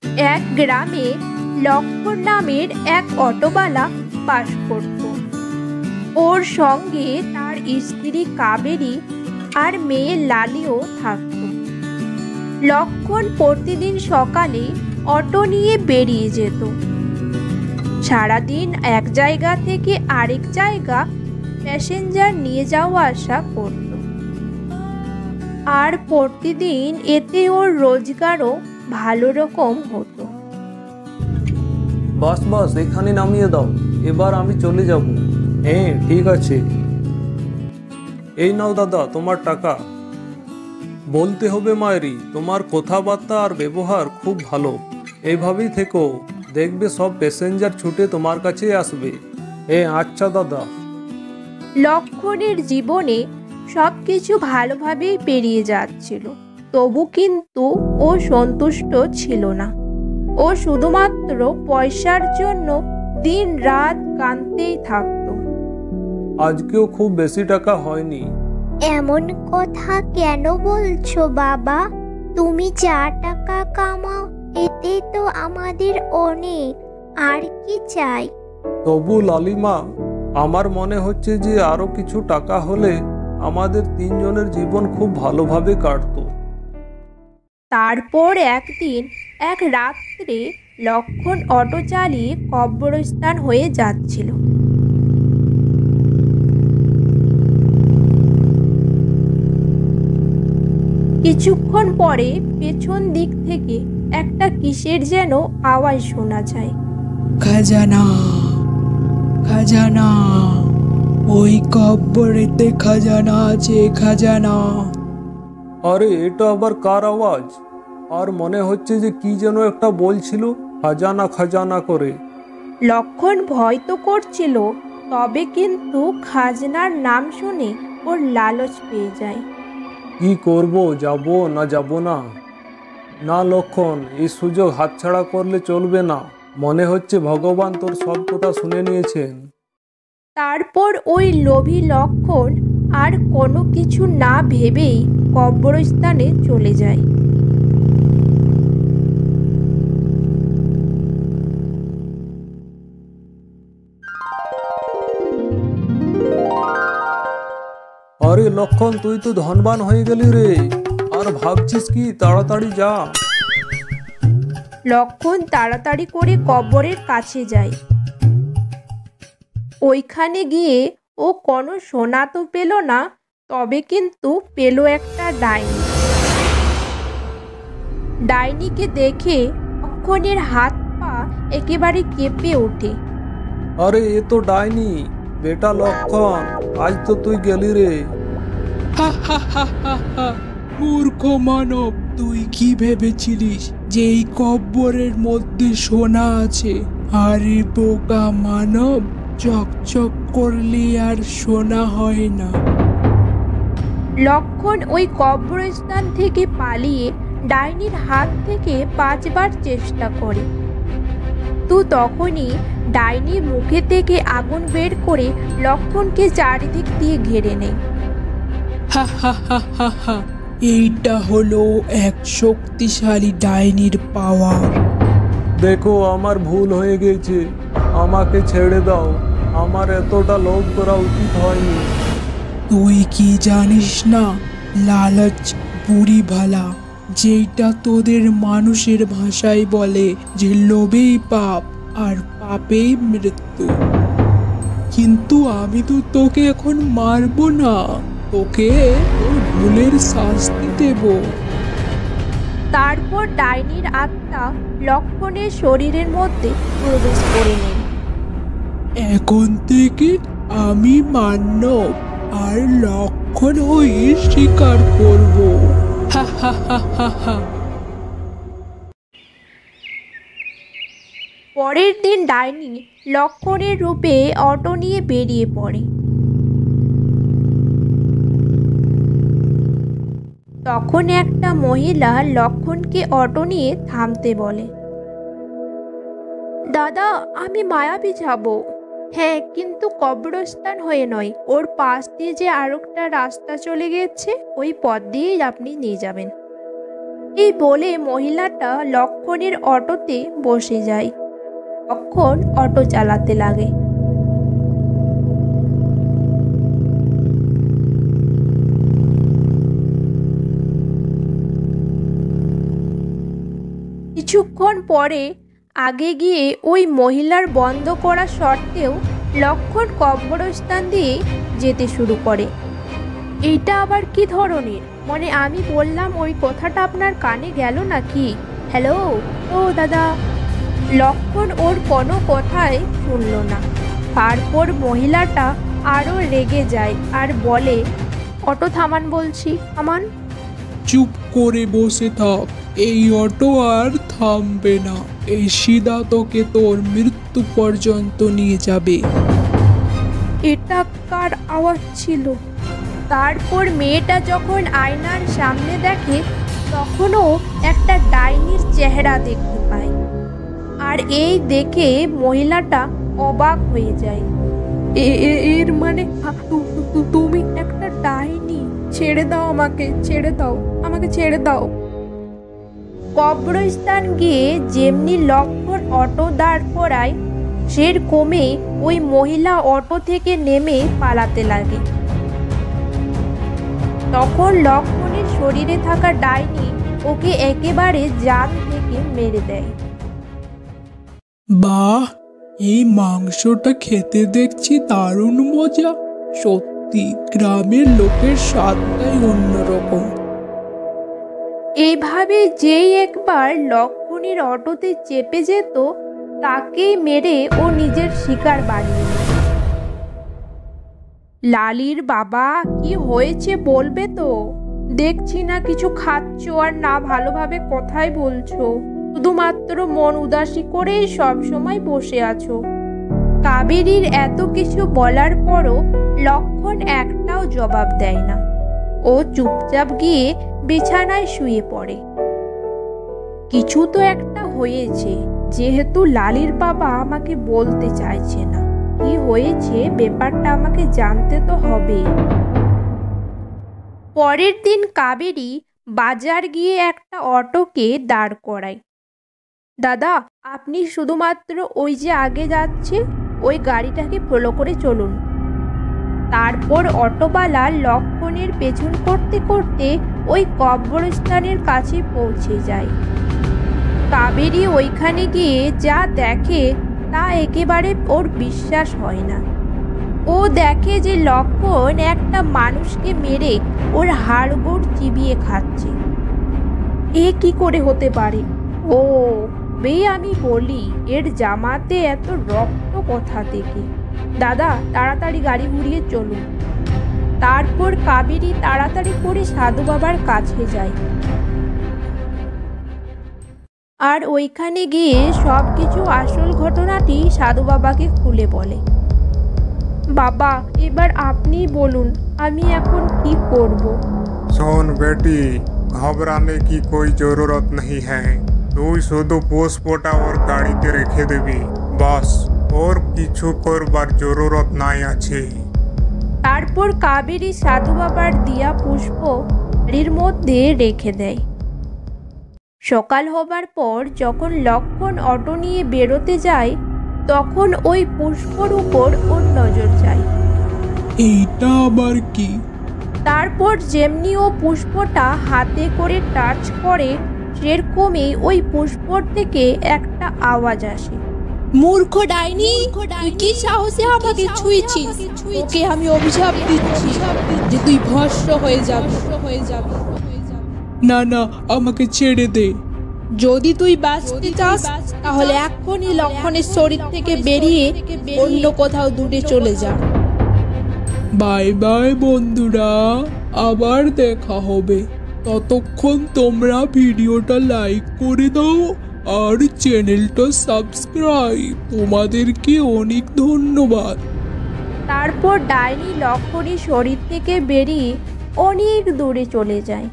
এক গ্রামে লক্ষণ নামের এক অটোওয়ালা বাস করত। ওর সঙ্গে তার স্ত্রী কাবেরী আর মেয়ে লালিও থাকত। লক্ষণ প্রতিদিন সকালে অটো নিয়ে বেরিয়ে যেত। সারাদিন এক জায়গা থেকে আরেক জায়গা প্যাসেঞ্জার নিয়ে যাওয়া আসা করত। আর প্রতিদিন এতে ওর রোজগারও ভালো রকম হতো। বাস বাস এখানে নামিয়ে দাও, এবার আমি চলে যাব। হ্যাঁ ঠিক আছে, এই নাও দাদা তোমার টাকা। বলতে হবে মায়েরি, তোমার কথাবার্তা আর ব্যবহার খুব ভালো। এইভাবেই থেকো, দেখবে সব প্যাসেঞ্জার ছুটে তোমার কাছে আসবে। আচ্ছা দাদা। লক্ষণের জীবনে সবকিছু ভালোভাবেই পেরিয়ে যাচ্ছিল, তবু কিন্তু ও সন্তুষ্ট ছিল না। ও শুধুমাত্র পয়সার জন্য দিন রাত কাঁদতেই থাকত। আজকেও খুব বেশি টাকা হয়নি। এমন কথা কেন বলছো বাবা? তুমি যা টাকা কামাও এতে তো আমাদের অনেক, আর কি চাই? তবু লালিমা, আমার মনে হচ্ছে যে আরো কিছু টাকা হলে আমাদের তিনজনের জীবন খুব ভালোভাবে কাটতো। তারপর একদিন এক রাত্রে লক্ষণ অটো চালিয়ে কবরস্থান হয়ে যাচ্ছিল। কিছুক্ষণ পরে পেছন দিক থেকে একটা কিসের যেন আওয়াজ শোনা যায়। খাজানা, খাজানা, ওই কব্বরেতে খাজানা আছে, খাজানা। আরে এটা আবার কার আওয়াজ? আর মনে হচ্ছে যে কি যেন একটা বলছিল খাজানা খাজানা করে। লক্ষণ ভয় তো করছিল, তবে কিন্তু খাজনার নাম শুনে ওর লালচ পেয়ে যায়। কি করব, যাব না যাব না? না লক্ষণ, এই সুযোগ হাতছাড়া করলে চলবে না। মনে হচ্ছে ভগবান তোর সব কথা শুনে নিয়েছেন। তারপর ওই লোভী লক্ষণ আর কোনো কিছু না ভেবেই কবরস্থানে চলে যায়। আরে লক্ষণ, তুই তো ধনবান হয়ে গেলি রে। আর ভাবছিস কি? তাড়াতাড়ি যা। লক্ষণ তাড়াতাড়ি করে কবরের কাছে যায়। ওইখানে গিয়ে ও কোনো সোনা তো পেল না, তবে কিন্তু পেল একটা ডাইনি। ডাইনিকে দেখে লক্ষণের হাত পা একেবারে কেঁপে ওঠে। আরে এ তো ডাইনি। বেটা লক্ষণ, আজ তো তুই গেলি রে। মূর্খ মানব, তুই কি ভেবেছিলিস যে এই কব্বরের মধ্যে সোনা আছে? আরে বোকা মানব, চকচক করলে আর সোনা হয় না। লক্ষণ ওই কবরস্থান থেকে পালিয়ে ডাইনির হাত থেকে 5 বার চেষ্টা করে। তো তখনই ডাইনি মুখে থেকে আগুন বের করে লক্ষণকে চারিদিক দিয়ে ঘিরে নেয়। এইটা হলো এক শক্তিশালী ডাইনির পাওয়ার। দেখো, আমার ভুল হয়ে গেছে, আমাকে ছেড়ে দাও। আমার এতটা লোভ করা উচিত হয়নি। তুই কি জানিস না, লালচ বুড়ি ভালা, যেটা তোদের মানুষের ভাষায় বলে যে লোভেই পাপ আর পাপেই মৃত্যু। কিন্তু আমি তো তোকে এখন মারবো না, তোকে তোর ভুলের শাস্তি দেব। তারপর ডাইনির আত্মা লক্ষণের শরীরের মধ্যে প্রবেশ করে নেয়। এখন থেকে আমি মানব আর লক্ষণ হয়ে স্বীকার করব। পরের দিন ডাইনি লক্ষণের রূপে অটো নিয়ে বেরিয়ে পড়ে। তখন একটা মহিলা লক্ষণকে অটো নিয়ে থামতে বলে। দাদা, আমি মায়াবী যাব। হ্যাঁ, কিন্তু কবরস্থান হয়ে নয়, ওর পাশ দিয়ে যে আরেকটা রাস্তা চলে গেছে ওই পথ দিয়েই আপনি নিয়ে যাবেন। এই বলে মহিলাটা লক্ষণের অটোতে বসে যায়। লক্ষণ অটো চালাতে লাগে। কিছুক্ষণ পরে আগে গিয়ে ওই মহিলার বন্ধ করা সত্ত্বেও লক্ষণ কবরস্থান দিয়ে যেতে শুরু করে। এইটা আবার কি ধরনের? মানে আমি বললাম ওই কথাটা আপনার কানে গেল নাকি? হ্যালো ও দাদা। লক্ষণ ওর কোনো কথাই শুনল না। তারপর মহিলাটা আরও রেগে যায় আর বলে, অটো থামান বলছি, থামান। চুপ করে বসে থাক, এই অটো আর থামবে না। এই সিধা তোকে তোর মৃত্যু পর্যন্ত নিয়ে যাবে। এটা কার আওয়াজ ছিল? তারপর মেয়েটা যখন আয়নার সামনে দেখে তখনও একটা ডাইনির চেহারা দেখতে পায়। আর এই দেখে মহিলাটা অবাক হয়ে যায়। এর মানে তুমি একটা ডাইনি? ছেড়ে দাও আমাকে, ছেড়ে দাও, আমাকে ছেড়ে দাও। কবরস্থান গিয়ে যেমনি লক্ষণ অটো দাঁড় করায় সেরকমে ওই মহিলা অটো থেকে নেমে পালাতে লাগে। তখন লক্ষণের শরীরে থাকা ডাইনি ওকে একেবারে জান থেকে মেরে দেয়। বাহ, এই মাংসটা খেতে দেখছি দারুণ মজা। সত্যি গ্রামের লোকের স্বাদটাই অন্যরকম। এইভাবে যেই একবার লক্ষণের অটোতে চেপে যেত তাকেই মেরে ও নিজের শিকার বানিয়ে নিত। লালির বাবা, কি হয়েছে বলবে তো? দেখছি না কিছু খাচ্ছ আর না ভালোভাবে কথাই বলছো, শুধুমাত্র মন উদাসী করেই সব সময় বসে আছো। কাবেরীর এত কিছু বলার পরও লক্ষণ একটাও জবাব দেয় না। ও চুপচাপ গিয়ে বিছানায় শুয়ে পড়ে। কিছু তো একটা হয়েছে, যেহেতু লালির বাবা আমাকে বলতে চাইছে না। কি হয়েছে ব্যাপারটা আমাকে জানতে তো হবে। পরের দিন কাবেরী বাজার গিয়ে একটা অটোকে দাঁড় করায়। দাদা, আপনি শুধুমাত্র ওই যে আগে যাচ্ছে ওই গাড়িটাকে ফলো করে চলুন। তারপর অটোওয়ালা লক্ষণের পেছন করতে করতে ওই কবরস্থানের কাছে পৌঁছে যায়। কাবেরী ওইখানে গিয়ে যা দেখে তা একেবারে ওর বিশ্বাস হয় না। ও দেখে যে লক্ষণ একটা মানুষকে মেরে ওর হাড়গোড় চিবিয়ে খাচ্ছে। এ কি করে হতে পারে? ও আমি বলি, এর জামাতে এত রক্ত কোথা থেকে? দাদা, তাড়াতাড়ি গাড়ি ঘুরিয়ে চলুন। তারপর কাবেরী তাড়াতাড়ি করে সাধু বাবার কাছে যায় আর ওইখানে গিয়ে সব কিছু আসল ঘটনাটি সাধু বাবাকে খুলে বলে। বাবা, এবার আপনি বলুন আমি এখন কি করব? सोन बेटी, घबराने की कोई जरूरत नहीं है। তুই শুধু পুষ্পটা ওর গাড়িতে রেখে দিবি, বাস। ওর কিছু করবার জরুরত নাই আছে। তারপর কাবেরী সাধু বাবার দিয়া পুষ্প গাড়ির মধ্যে রেখে দেয়। সকাল হবার পর যখন লক্ষণ অটো নিয়ে বেরোতে যায় তখন ওই পুষ্পর উপর ওর নজর যায়। এইটা আবার কি? তারপর যেমনি ও পুষ্পটা হাতে করে টাচ করে সেরকমই ওই পুষ্পর থেকে একটা আওয়াজ আসে। মূর্খ ডাইনি, তুই কি সাহসে আমাকে ছুঁয়েছিস? ওকে আমি অভিশাপ দিচ্ছি যে তুই ভস্ম হয়ে যাবি। না না, আমাকে ছেড়ে দে। যদি তুই বাঁচতে চাস তাহলে এখনই লক্ষণের শরীর থেকে বেরিয়ে অন্য কোথাও দূরে চলে যা। বাই বাই বন্ধুরা, আবার দেখা হবে। ততক্ষণ তোমরা ভিডিওটা লাইক করে দাও আর চ্যানেলটা সাবস্ক্রাইব। তোমাদেরকে অনেক ধন্যবাদ। তারপর ডাইনি লক্ষণের শরীর থেকে বেরিয়ে অনেক দূরে চলে যায়।